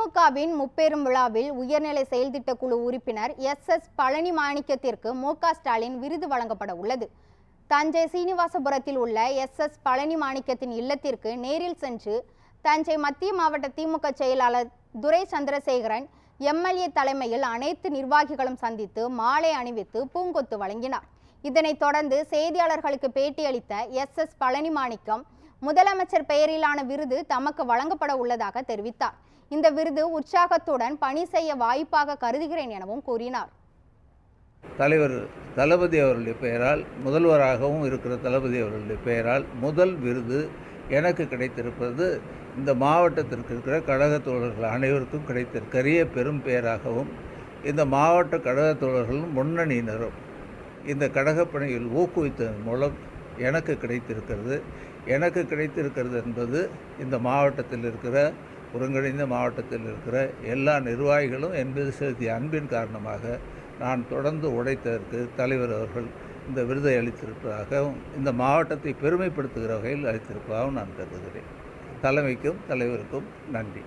திமுகவின் முப்பெரும் விழாவில் உயர்நிலை செயல்திட்ட குழு உறுப்பினர் SS பழனி மாணிக்கத்திற்கு மு.க. ஸ்டாலின் விருது வழங்கப்பட உள்ளது. தஞ்சை சீனிவாசபுரத்தில் உள்ள SS பழனி மாணிக்கத்தின் இல்லத்திற்கு நேரில் சென்று தஞ்சை மத்திய மாவட்ட திமுக செயலாளர் துரை சந்திரசேகரன் MLA தலைமையில் அனைத்து நிர்வாகிகளும் சந்தித்து மாலை அணிவித்து பூங்கொத்து வழங்கினார். இதனைத் தொடர்ந்து செய்தியாளர்களுக்கு பேட்டியளித்த SS பழனி மாணிக்கம் முதலமைச்சர் பெயரிலான விருது தமக்கு வழங்கப்பட உள்ளதாக தெரிவித்தார். இந்த விருது உற்சாகத்துடன் பணி செய்ய வாய்ப்பாக கருதுகிறேன் எனவும் கூறினார். தலைவர் தளபதி அவர்களுடைய பெயரால், முதல்வராகவும் இருக்கிற தளபதி அவர்களுடைய பெயரால் முதல் விருது எனக்கு கிடைத்திருப்பது இந்த மாவட்டத்திற்கு இருக்கிற கழக தோழர்கள் அனைவருக்கும் கிடைத்திருக்கிற பெரும் பெயராகவும், இந்த மாவட்ட கழக தோழர்களும் முன்னணியினரும் இந்த கழகப் பணியில் ஊக்குவித்ததன் மூலம் எனக்கு கிடைத்திருக்கிறது என்பது இந்த மாவட்டத்தில் இருக்கிற ஒருங்கிணைந்த மாவட்டத்தில் இருக்கிற எல்லா நிர்வாகிகளும் என்பது செலுத்திய அன்பின் காரணமாக நான் தொடர்ந்து உழைத்ததற்கு தலைவர் அவர்கள் இந்த விருதை அளித்திருப்பதாகவும், இந்த மாவட்டத்தை பெருமைப்படுத்துகிற வகையில் அளித்திருப்பதாகவும் நான் கருதுகிறேன். தலைமைக்கும் தலைவருக்கும் நன்றி.